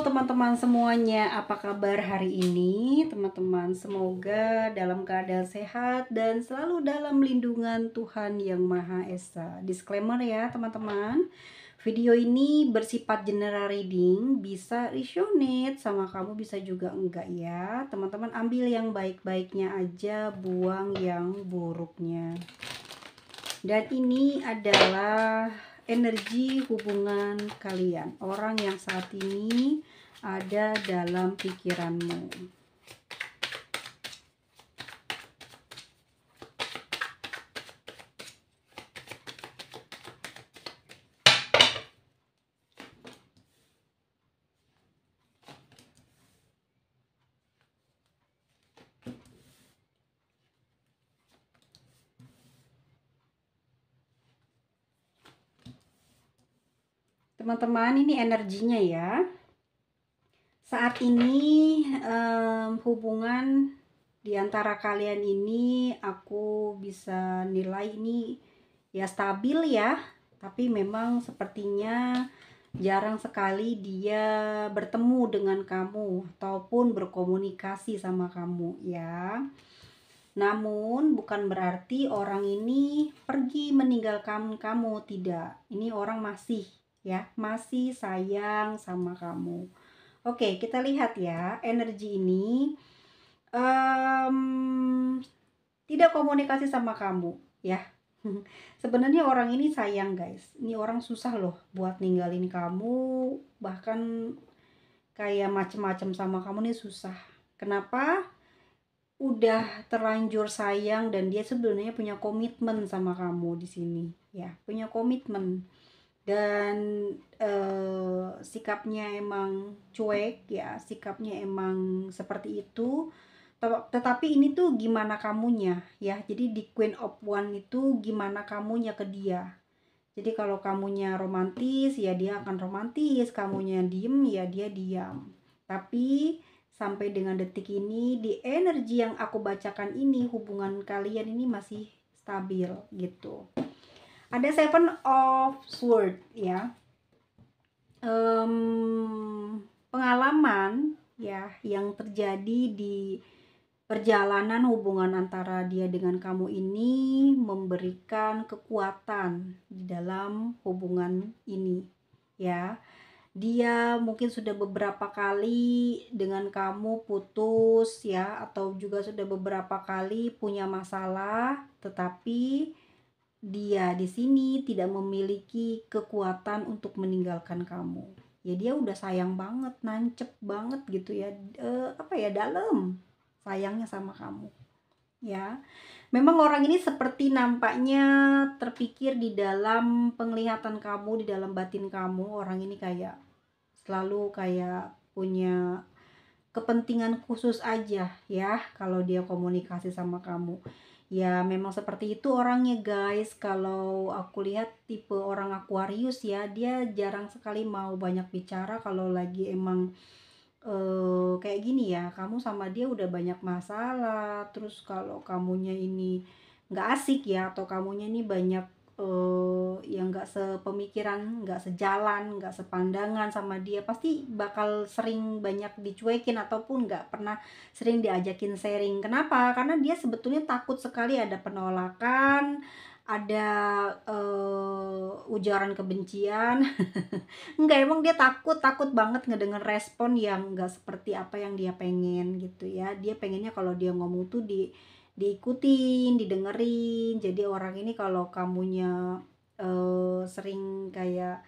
teman-teman semuanya, apa kabar hari ini teman-teman? Semoga dalam keadaan sehat dan selalu dalam lindungan Tuhan Yang Maha Esa. Disclaimer ya teman-teman, video ini bersifat general reading, bisa resonate sama kamu, bisa juga enggak ya. Teman-teman ambil yang baik-baiknya aja, buang yang buruknya. Dan ini adalah energi hubungan kalian, orang yang saat ini ada dalam pikiranmu. Teman-teman, ini energinya ya. Saat ini hubungan di antara kalian ini aku bisa nilai ini ya stabil ya, tapi memang sepertinya jarang sekali dia bertemu dengan kamu ataupun berkomunikasi sama kamu ya. Namun bukan berarti orang ini pergi meninggalkan kamu, tidak. Ini orang masih ya, masih sayang sama kamu. Oke, kita lihat ya, energi ini tidak komunikasi sama kamu ya. Sebenarnya orang ini sayang guys, ini orang susah loh buat ninggalin kamu, bahkan kayak macem-macem sama kamu nih susah. Kenapa? Udah terlanjur sayang dan dia sebenarnya punya komitmen sama kamu di sini ya, punya komitmen dan sikapnya emang cuek ya, sikapnya emang seperti itu. Tetapi ini tuh gimana kamunya ya, jadi di Queen of One itu gimana kamunya ke dia. Jadi kalau kamunya romantis ya dia akan romantis, kamunya diem ya dia diam. Tapi sampai dengan detik ini di energi yang aku bacakan ini, hubungan kalian ini masih stabil gitu. Ada Seven of Swords ya, pengalaman ya yang terjadi di perjalanan hubungan antara dia dengan kamu ini memberikan kekuatan di dalam hubungan ini ya. Dia mungkin sudah beberapa kali dengan kamu putus ya, atau juga sudah beberapa kali punya masalah, tetapi dia di sini tidak memiliki kekuatan untuk meninggalkan kamu. Ya dia udah sayang banget, nancep banget gitu ya, dalam sayangnya sama kamu. Ya, memang orang ini seperti nampaknya terpikir di dalam penglihatan kamu, di dalam batin kamu. Orang ini kayak selalu kayak punya kepentingan khusus aja ya kalau dia komunikasi sama kamu. Ya memang seperti itu orangnya guys. Kalau aku lihat tipe orang Aquarius ya, dia jarang sekali mau banyak bicara kalau lagi emang kayak gini ya, kamu sama dia udah banyak masalah, terus kalau kamunya ini nggak asik ya, atau kamunya ini banyak yang nggak sepemikiran, nggak sejalan, nggak sepandangan sama dia, pasti bakal sering banyak dicuekin ataupun nggak pernah sering diajakin sharing. Kenapa? Karena dia sebetulnya takut sekali ada penolakan, ada ujaran kebencian. Enggak, emang dia takut banget ngedenger respon yang enggak seperti apa yang dia pengen gitu ya. Dia pengennya kalau dia ngomong tuh diikutin, didengerin. Jadi orang ini kalau kamunya sering kayak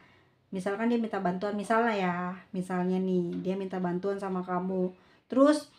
misalkan dia minta bantuan, misalnya nih dia minta bantuan sama kamu, terus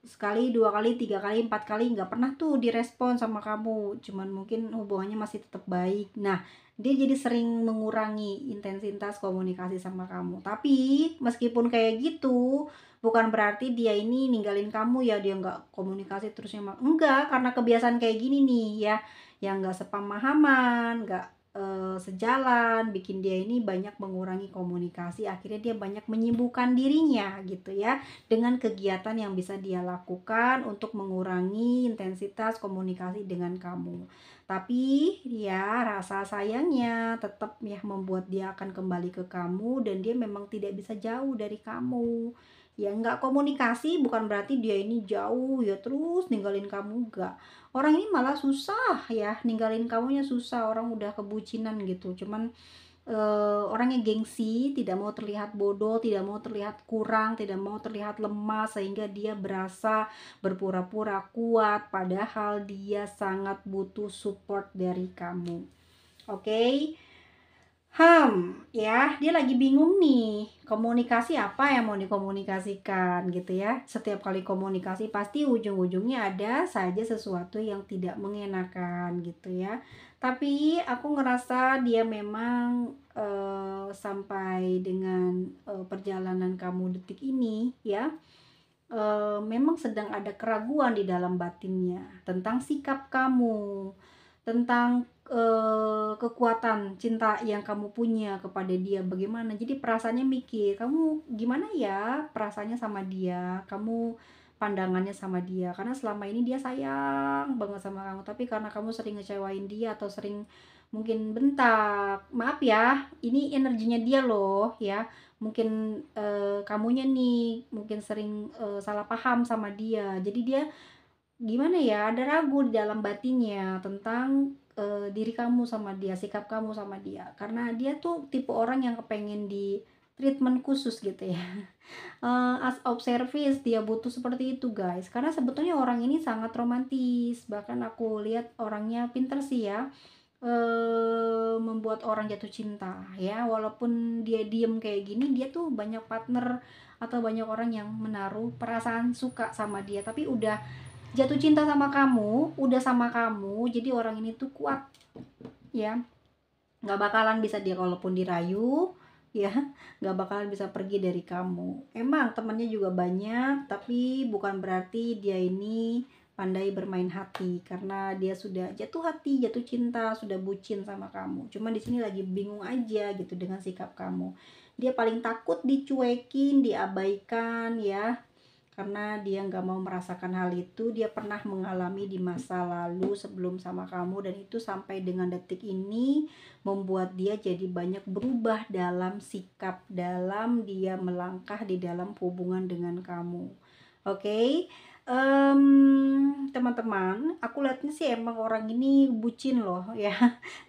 sekali, dua kali, tiga kali, empat kali nggak pernah tuh direspon sama kamu, cuman mungkin hubungannya masih tetap baik. Nah, dia jadi sering mengurangi intensitas komunikasi sama kamu. Tapi meskipun kayak gitu, bukan berarti dia ini ninggalin kamu ya, dia nggak komunikasi terusnya. Enggak, karena kebiasaan kayak gini nih ya, yang nggak sepemahaman, nggak sejalan, bikin dia ini banyak mengurangi komunikasi, akhirnya dia banyak menyibukkan dirinya gitu ya, dengan kegiatan yang bisa dia lakukan untuk mengurangi intensitas komunikasi dengan kamu. Tapi ya rasa sayangnya tetap ya membuat dia akan kembali ke kamu dan dia memang tidak bisa jauh dari kamu. Ya nggak komunikasi bukan berarti dia ini jauh ya terus ninggalin kamu, enggak. Orang ini malah susah ya, ninggalin kamunya susah, orang udah kebucinan gitu. Cuman orangnya gengsi, tidak mau terlihat bodoh, tidak mau terlihat kurang, tidak mau terlihat lemah sehingga dia berasa berpura-pura kuat padahal dia sangat butuh support dari kamu. Oke. Ya, dia lagi bingung nih, komunikasi apa yang mau dikomunikasikan gitu ya. Setiap kali komunikasi pasti ujung-ujungnya ada saja sesuatu yang tidak mengenakan gitu ya. Tapi aku ngerasa dia memang sampai dengan perjalanan kamu detik ini ya, memang sedang ada keraguan di dalam batinnya tentang sikap kamu, tentang kekuatan cinta yang kamu punya kepada dia bagaimana. Jadi perasaannya mikir, "Kamu gimana ya perasaannya sama dia? Kamu pandangannya sama dia?" Karena selama ini dia sayang banget sama kamu, tapi karena kamu sering ngecewain dia atau sering mungkin bentak, maaf ya, ini energinya dia loh ya. Mungkin kamunya nih mungkin sering salah paham sama dia. Jadi dia gimana ya, ada ragu di dalam batinnya tentang, diri kamu sama dia, sikap kamu sama dia. Karena dia tuh tipe orang yang kepengen di treatment khusus gitu ya, as of service dia butuh seperti itu guys. Karena sebetulnya orang ini sangat romantis, bahkan aku lihat orangnya pinter sih ya, membuat orang jatuh cinta ya. Walaupun dia diem kayak gini, dia tuh banyak partner atau banyak orang yang menaruh perasaan suka sama dia, tapi udah jatuh cinta sama kamu, udah sama kamu, jadi orang ini tuh kuat ya, nggak bakalan bisa dia kalaupun dirayu ya, nggak bakalan bisa pergi dari kamu. Emang temennya juga banyak, tapi bukan berarti dia ini pandai bermain hati karena dia sudah jatuh hati, jatuh cinta, sudah bucin sama kamu. Cuman di sini lagi bingung aja gitu dengan sikap kamu. Dia paling takut dicuekin, diabaikan ya, karena dia nggak mau merasakan hal itu. Dia pernah mengalami di masa lalu sebelum sama kamu dan itu sampai dengan detik ini membuat dia jadi banyak berubah dalam sikap, dalam dia melangkah di dalam hubungan dengan kamu. Oke. Teman-teman, aku lihatnya sih emang orang ini bucin loh ya.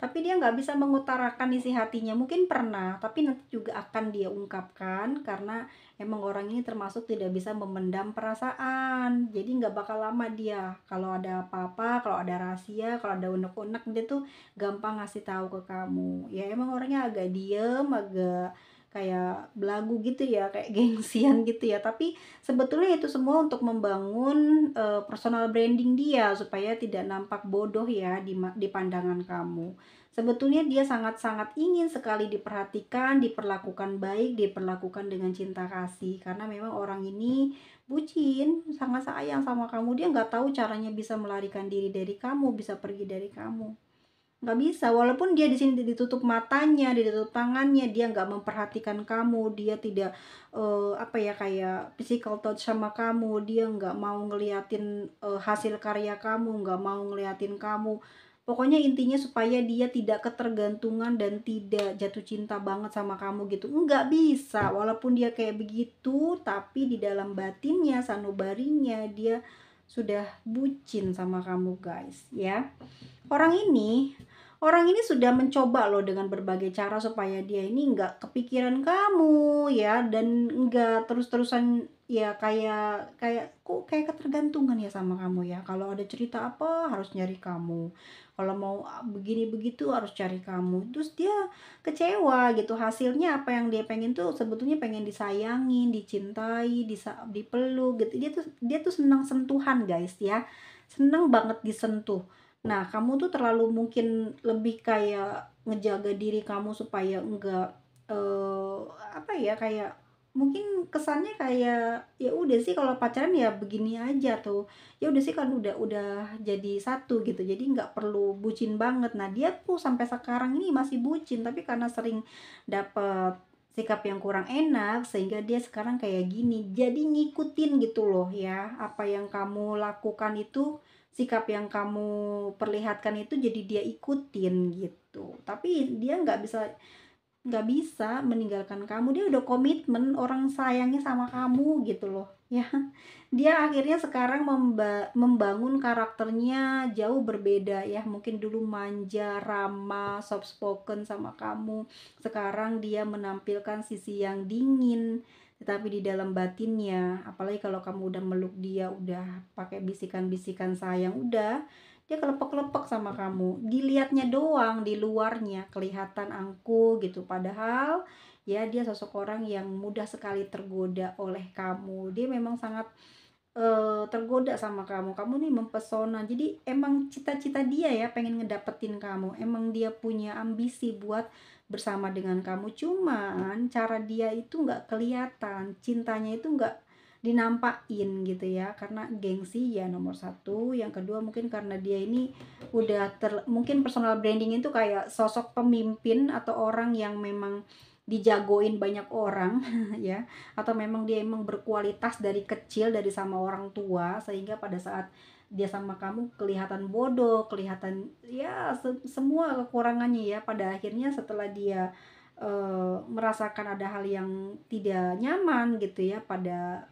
Tapi dia nggak bisa mengutarakan isi hatinya. Mungkin pernah, tapi nanti juga akan dia ungkapkan karena emang orang ini termasuk tidak bisa memendam perasaan. Jadi nggak bakal lama dia. Kalau ada apa-apa, kalau ada rahasia, kalau ada unek-unek, dia tuh gampang ngasih tahu ke kamu. Ya emang orangnya agak diem, agak kayak belagu gitu ya, kayak gengsian gitu ya. Tapi sebetulnya itu semua untuk membangun personal branding dia supaya tidak nampak bodoh ya di pandangan kamu. Sebetulnya dia sangat-sangat ingin sekali diperhatikan, diperlakukan baik, diperlakukan dengan cinta kasih. Karena memang orang ini bucin, sangat sayang sama kamu. Dia nggak tahu caranya bisa melarikan diri dari kamu, bisa pergi dari kamu. Nggak bisa, walaupun dia di sini ditutup matanya, ditutup tangannya, dia nggak memperhatikan kamu, dia tidak apa ya, kayak physical touch sama kamu, dia nggak mau ngeliatin hasil karya kamu, nggak mau ngeliatin kamu. Pokoknya intinya supaya dia tidak ketergantungan dan tidak jatuh cinta banget sama kamu gitu. Nggak bisa, walaupun dia kayak begitu, tapi di dalam batinnya, sanubarinya, dia sudah bucin sama kamu guys ya. Orang ini orang ini sudah mencoba loh dengan berbagai cara supaya dia ini nggak kepikiran kamu ya, dan nggak terus-terusan ya, kayak kayak kok kayak ketergantungan ya sama kamu ya. Kalau ada cerita apa harus nyari kamu. Kalau mau begini begitu harus cari kamu. Terus dia kecewa gitu. Hasilnya apa yang dia pengen tuh sebetulnya pengen disayangin, dicintai, dipeluk gitu. Dia tuh senang sentuhan guys ya. Senang banget disentuh. Nah, kamu tuh terlalu mungkin lebih kayak ngejaga diri kamu supaya enggak apa ya, kayak mungkin kesannya kayak ya udah sih kalau pacaran ya begini aja tuh, ya udah sih kan udah jadi satu gitu, jadi nggak perlu bucin banget. Nah dia tuh sampai sekarang ini masih bucin, tapi karena sering dapet sikap yang kurang enak sehingga dia sekarang kayak gini, jadi ngikutin gitu loh ya, apa yang kamu lakukan itu, sikap yang kamu perlihatkan itu jadi dia ikutin gitu, tapi dia nggak bisa meninggalkan kamu, dia udah komitmen, orang sayangnya sama kamu gitu loh ya. Dia akhirnya sekarang membangun karakternya jauh berbeda ya, mungkin dulu manja, ramah, soft spoken sama kamu, sekarang dia menampilkan sisi yang dingin, tetapi di dalam batinnya, apalagi kalau kamu udah meluk dia, udah pakai bisikan-bisikan sayang, udah dia kelepek-kelepek sama kamu, dilihatnya doang, di luarnya kelihatan angkuh gitu, padahal ya dia sosok orang yang mudah sekali tergoda oleh kamu, dia memang sangat tergoda sama kamu, kamu nih mempesona, jadi emang cita-cita dia ya pengen ngedapetin kamu, emang dia punya ambisi buat bersama dengan kamu, cuman cara dia itu nggak kelihatan, cintanya itu nggak dinampakin gitu ya, karena gengsi ya nomor satu, yang kedua mungkin karena dia ini udah mungkin personal branding itu kayak sosok pemimpin atau orang yang memang dijagoin banyak orang ya, atau memang dia emang berkualitas dari kecil, dari sama orang tua, sehingga pada saat dia sama kamu kelihatan bodoh, kelihatan ya semua kekurangannya ya, pada akhirnya setelah dia merasakan ada hal yang tidak nyaman gitu ya, pada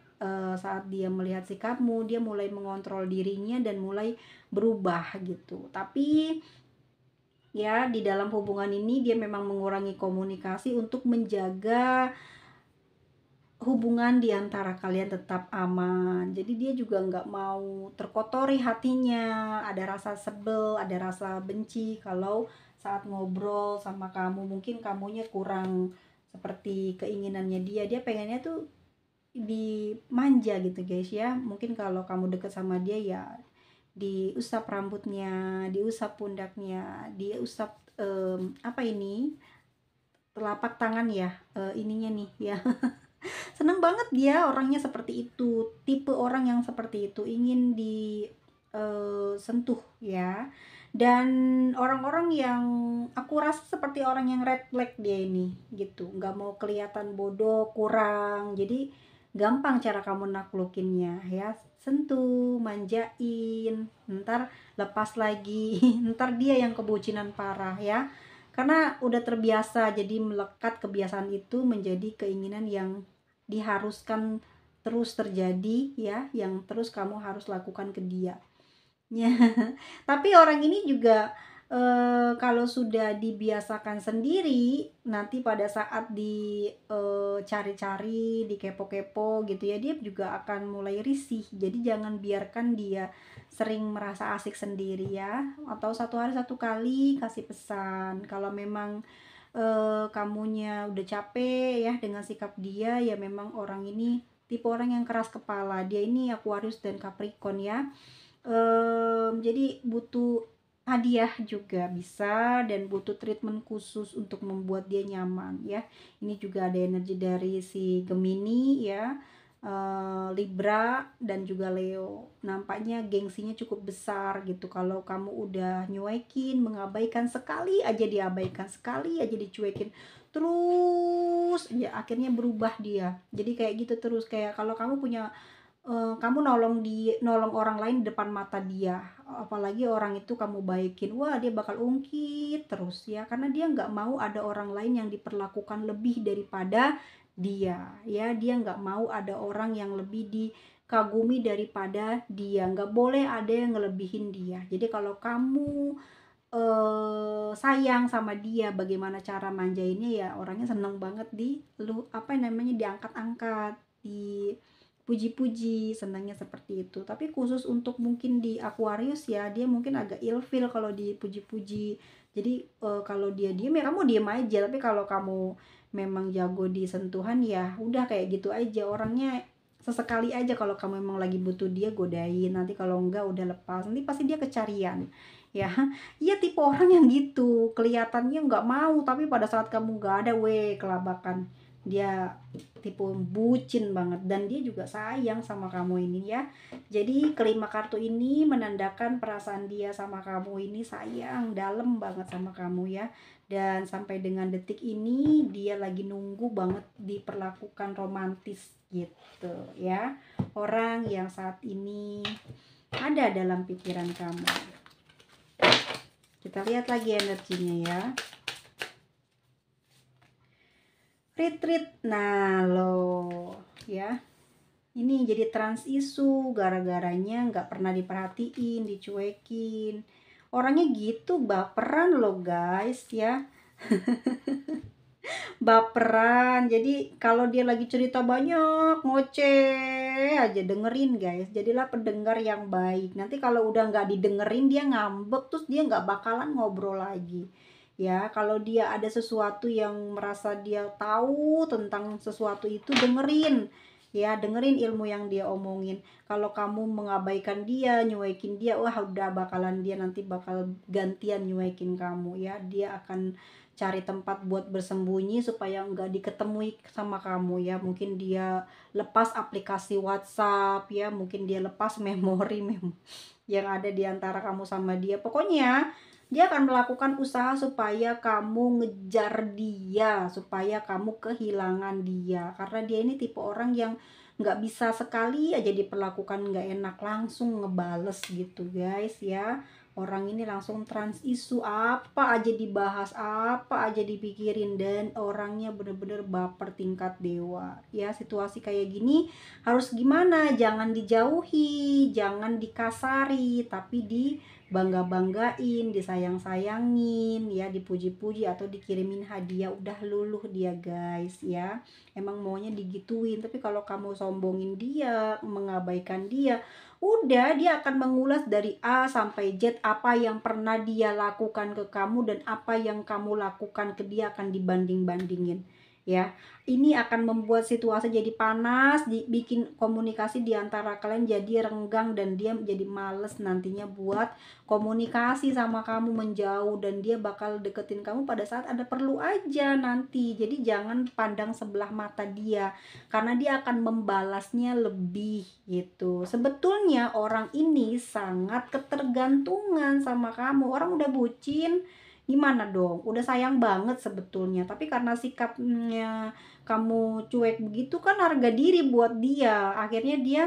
saat dia melihat sikapmu, dia mulai mengontrol dirinya dan mulai berubah gitu. Tapi ya di dalam hubungan ini dia memang mengurangi komunikasi untuk menjaga hubungan di antara kalian tetap aman. Jadi dia juga nggak mau terkotori hatinya, ada rasa sebel, ada rasa benci kalau saat ngobrol sama kamu, mungkin kamunya kurang seperti keinginannya dia. Dia pengennya tuh dimanja gitu guys ya, mungkin kalau kamu deket sama dia ya diusap rambutnya, diusap pundaknya, diusap apa ini, telapak tangan ya, ininya nih ya. Seneng banget dia orangnya seperti itu, tipe orang yang seperti itu, ingin di sentuh ya. Dan orang-orang yang aku rasa seperti orang yang red flag dia ini gitu, nggak mau kelihatan bodoh, kurang, jadi gampang cara kamu naklukinnya ya, sentuh, manjain, ntar lepas lagi ntar dia yang kebucinan parah ya, karena udah terbiasa, jadi melekat kebiasaan itu menjadi keinginan yang diharuskan terus terjadi ya, yang terus kamu harus lakukan ke dia ya. Tapi orang ini juga kalau sudah dibiasakan sendiri, nanti pada saat di cari-cari, di kepo-kepo gitu ya, dia juga akan mulai risih. Jadi jangan biarkan dia sering merasa asik sendiri ya, atau satu hari satu kali kasih pesan kalau memang kamunya udah capek ya dengan sikap dia, ya memang orang ini tipe orang yang keras kepala, dia ini Aquarius dan Capricorn ya. Jadi butuh hadiah juga bisa, dan butuh treatment khusus untuk membuat dia nyaman ya. Ini juga ada energi dari si Gemini ya, Libra dan juga Leo. Nampaknya gengsinya cukup besar gitu, kalau kamu udah nyuekin, mengabaikan, sekali aja diabaikan, sekali aja dicuekin, terus ya akhirnya berubah dia. Jadi kayak gitu terus, kayak kalau kamu punya kamu nolong orang lain di depan mata dia, apalagi orang itu kamu baikin, wah dia bakal ungkit terus ya, karena dia nggak mau ada orang lain yang diperlakukan lebih daripada dia ya, dia nggak mau ada orang yang lebih dikagumi daripada dia, nggak boleh ada yang ngelebihin dia. Jadi kalau kamu sayang sama dia, bagaimana cara manjainnya ya, orangnya seneng banget apa namanya, diangkat-angkat, dipuji-puji, senangnya seperti itu. Tapi khusus untuk mungkin di Aquarius ya, dia mungkin agak ilfil kalau dipuji-puji. Jadi kalau dia diem ya kamu diem aja, tapi kalau kamu memang jago di sentuhan ya udah kayak gitu aja, orangnya sesekali aja, kalau kamu memang lagi butuh dia godain, nanti kalau enggak udah lepas, nanti pasti dia kecarian ya. Iya tipe orang yang gitu, kelihatannya nggak mau, tapi pada saat kamu nggak ada, weh kelabakan Dia tipe bucin banget dan dia juga sayang sama kamu ini ya. Jadi kelima kartu ini menandakan perasaan dia sama kamu ini sayang dalam banget sama kamu ya. Dan sampai dengan detik ini dia lagi nunggu banget diperlakukan romantis gitu ya. Orang yang saat ini ada dalam pikiran kamu. Kita lihat lagi energinya ya. Retreat. Nah lo ya, ini jadi trans isu gara-garanya nggak pernah diperhatiin, dicuekin. Orangnya gitu, baperan lo guys ya. Baperan. Jadi kalau dia lagi cerita banyak ngoceh aja, dengerin guys. Jadilah pendengar yang baik. Nanti kalau udah nggak didengerin dia ngambek, terus dia nggak bakalan ngobrol lagi ya. Kalau dia ada sesuatu yang merasa dia tahu tentang sesuatu itu, dengerin ya, dengerin ilmu yang dia omongin. Kalau kamu mengabaikan dia, nyuekin dia, wah udah bakalan dia nanti bakal gantian nyuekin kamu ya. Dia akan cari tempat buat bersembunyi supaya nggak diketemui sama kamu ya. Mungkin dia lepas aplikasi WhatsApp ya, mungkin dia lepas memori yang ada di antara kamu sama dia. Pokoknya dia akan melakukan usaha supaya kamu ngejar dia, supaya kamu kehilangan dia. Karena dia ini tipe orang yang nggak bisa sekali aja diperlakukan nggak enak langsung ngebales gitu guys ya. Orang ini langsung trans isu, apa aja dibahas, apa aja dipikirin, dan orangnya bener-bener baper tingkat dewa ya. Situasi kayak gini harus gimana? Jangan dijauhi, jangan dikasari, tapi dibangga-banggain, disayang-sayangin ya, dipuji-puji atau dikirimin hadiah. Udah luluh dia guys ya, emang maunya digituin. Tapi kalau kamu sombongin dia, mengabaikan dia, udah dia akan mengulas dari A sampai Z apa yang pernah dia lakukan ke kamu dan apa yang kamu lakukan ke dia, akan dibanding-bandingin ya. Ini akan membuat situasi jadi panas, bikin komunikasi di antara kalian jadi renggang, dan dia jadi males nantinya buat komunikasi sama kamu, menjauh, dan dia bakal deketin kamu pada saat ada perlu aja nanti. Jadi jangan pandang sebelah mata dia, karena dia akan membalasnya lebih gitu. Sebetulnya orang ini sangat ketergantungan sama kamu. Orang udah bucin, gimana dong? Udah sayang banget sebetulnya, tapi karena sikapnya kamu cuek begitu kan, harga diri buat dia. Akhirnya dia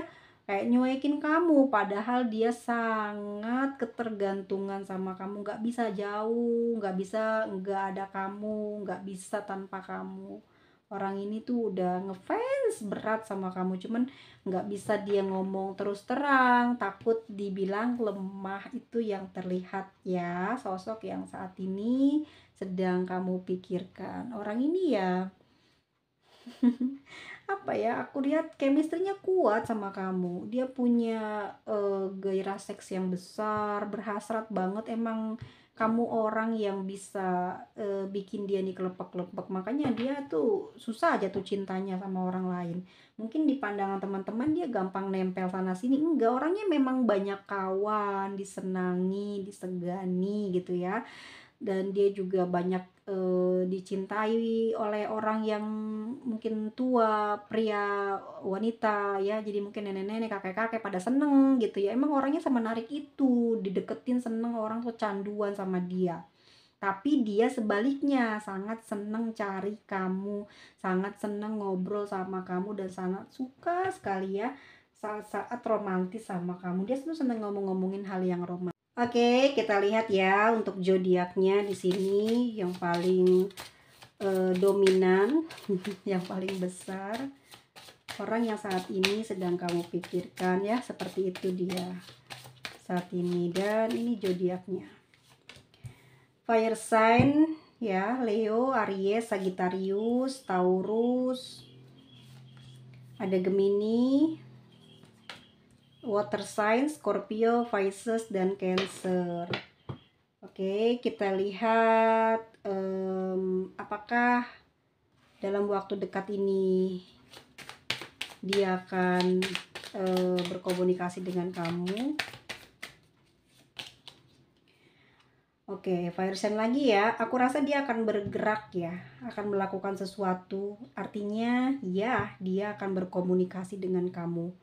kayak nyuekin kamu, padahal dia sangat ketergantungan sama kamu. Nggak bisa jauh, nggak bisa nggak ada kamu, nggak bisa tanpa kamu. Orang ini tuh udah ngefans berat sama kamu, cuman nggak bisa dia ngomong terus terang, takut dibilang lemah. Itu yang terlihat ya, sosok yang saat ini sedang kamu pikirkan. Orang ini ya apa ya, aku lihat chemistry-nya kuat sama kamu. Dia punya gairah seks yang besar, berhasrat banget. Emang kamu orang yang bisa bikin dia nih kelepek-kelepek. Makanya dia tuh susah aja tuh cintanya sama orang lain. Mungkin di pandangan teman-teman dia gampang nempel sana sini. Enggak, orangnya memang banyak kawan, disenangi, disegani gitu ya. Dan dia juga banyak dicintai oleh orang yang mungkin tua, pria, wanita ya. Jadi mungkin nenek-nenek, kakek-kakek pada seneng gitu ya. Emang orangnya semenarik itu, dideketin seneng, orang tuh canduan sama dia. Tapi dia sebaliknya sangat seneng cari kamu, sangat seneng ngobrol sama kamu, dan sangat suka sekali ya saat-saat romantis sama kamu. Dia tuh seneng ngomong-ngomongin hal yang romantis. Oke, kita lihat ya untuk zodiaknya di sini yang paling dominan, yang paling besar. Orang yang saat ini sedang kamu pikirkan ya, seperti itu dia saat ini. Dan ini zodiaknya. Fire sign ya, Leo, Aries, Sagittarius, Taurus, ada Gemini, water sign, Scorpio, Pisces, dan Cancer. Oke, kita lihat apakah dalam waktu dekat ini dia akan berkomunikasi dengan kamu. Oke, fire sign lagi ya. Aku rasa dia akan bergerak ya, akan melakukan sesuatu. Artinya, ya, dia akan berkomunikasi dengan kamu.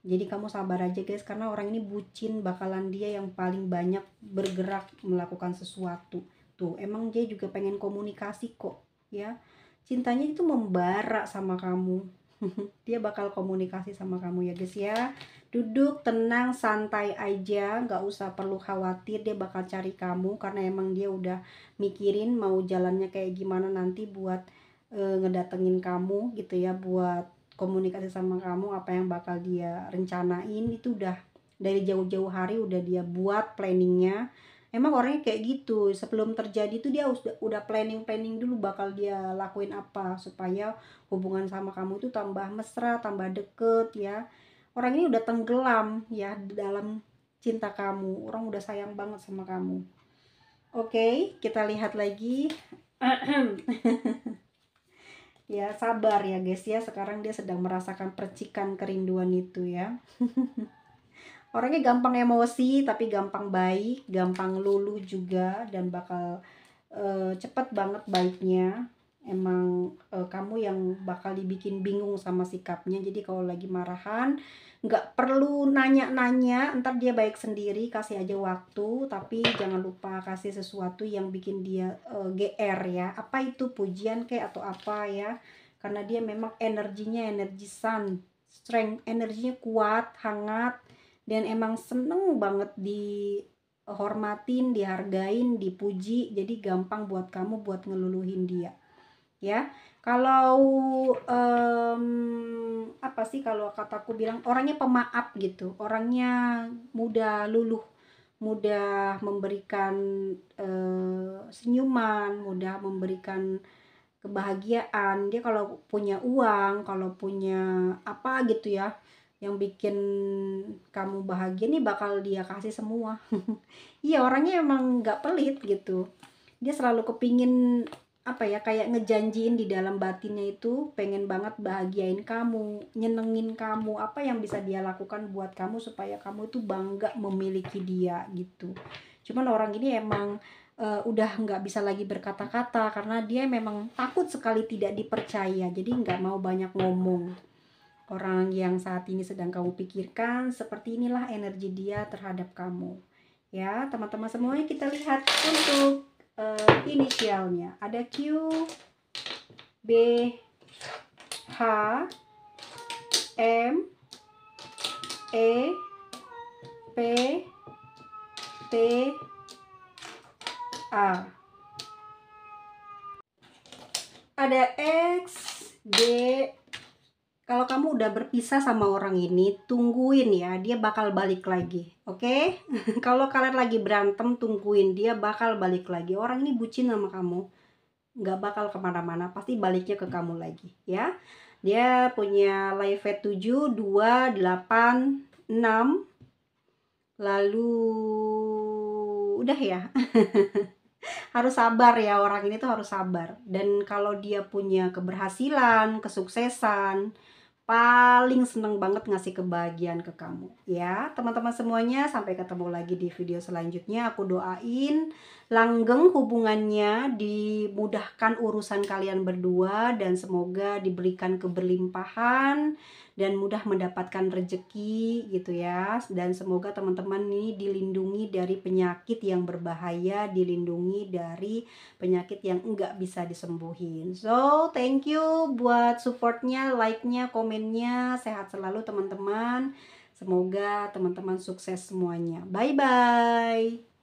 Jadi kamu sabar aja guys, karena orang ini bucin, bakalan dia yang paling banyak bergerak melakukan sesuatu. Tuh, emang dia juga pengen komunikasi kok, ya. Cintanya itu membara sama kamu. Dia bakal komunikasi sama kamu ya guys ya. Duduk tenang santai aja, nggak usah perlu khawatir, dia bakal cari kamu karena emang dia udah mikirin mau jalannya kayak gimana nanti buat ngedatengin kamu gitu ya, buat komunikasi sama kamu, apa yang bakal dia rencanain itu udah dari jauh-jauh hari udah dia buat planningnya. Emang orangnya kayak gitu, sebelum terjadi tuh dia udah planning dulu bakal dia lakuin apa supaya hubungan sama kamu itu tambah mesra, tambah deket ya. Orang ini udah tenggelam ya dalam cinta kamu, orang udah sayang banget sama kamu. Oke, kita lihat lagi. Ya sabar ya guys ya, sekarang dia sedang merasakan percikan kerinduan itu ya. Orangnya gampang emosi tapi gampang baik, gampang luluh juga, dan bakal cepet banget baiknya. Emang kamu yang bakal dibikin bingung sama sikapnya. Jadi kalau lagi marahan nggak perlu nanya-nanya, ntar dia baik sendiri, kasih aja waktu. Tapi jangan lupa kasih sesuatu yang bikin dia GR ya, apa itu, pujian kayak atau apa ya, karena dia memang energinya energi sun, strength, energinya kuat, hangat, dan emang seneng banget dihormatin, dihargain, dipuji. Jadi gampang buat kamu buat ngeluluhin dia ya. Kalau apa sih kalau kataku bilang, orangnya pemaaf gitu, orangnya mudah luluh, mudah memberikan senyuman, mudah memberikan kebahagiaan. Dia kalau punya uang, kalau punya apa gitu ya yang bikin kamu bahagia nih, bakal dia kasih semua. Iya, orangnya emang nggak pelit gitu. Dia selalu kepingin apa ya, kayak ngejanjiin di dalam batinnya itu pengen banget bahagiain kamu, nyenengin kamu. Apa yang bisa dia lakukan buat kamu supaya kamu itu bangga memiliki dia gitu. Cuman orang ini emang udah nggak bisa lagi berkata-kata karena dia memang takut sekali tidak dipercaya, jadi nggak mau banyak ngomong. Orang yang saat ini sedang kamu pikirkan, seperti inilah energi dia terhadap kamu ya. Teman-teman semuanya, kita lihat untuk inisialnya. Ada Q, B, H, M, E, P, T, A. Ada X, G. Kalau kamu udah berpisah sama orang ini, tungguin ya, dia bakal balik lagi. Oke? Kalau kalian lagi berantem, tungguin, dia bakal balik lagi. Orang ini bucin sama kamu, nggak bakal kemana-mana, pasti baliknya ke kamu lagi ya. Dia punya live rate 7, 2, 8, 6. Lalu udah ya. Harus sabar ya, orang ini tuh harus sabar. Dan kalau dia punya keberhasilan, kesuksesan, paling seneng banget ngasih kebahagiaan ke kamu ya. Teman-teman semuanya, sampai ketemu lagi di video selanjutnya. Aku doain langgeng hubungannya, dimudahkan urusan kalian berdua, dan semoga diberikan keberlimpahan dan mudah mendapatkan rezeki gitu ya. Dan semoga teman-teman ini dilindungi dari penyakit yang berbahaya, dilindungi dari penyakit yang enggak bisa disembuhin. So thank you buat supportnya, like-nya, komennya. Sehat selalu teman-teman. Semoga teman-teman sukses semuanya. Bye bye.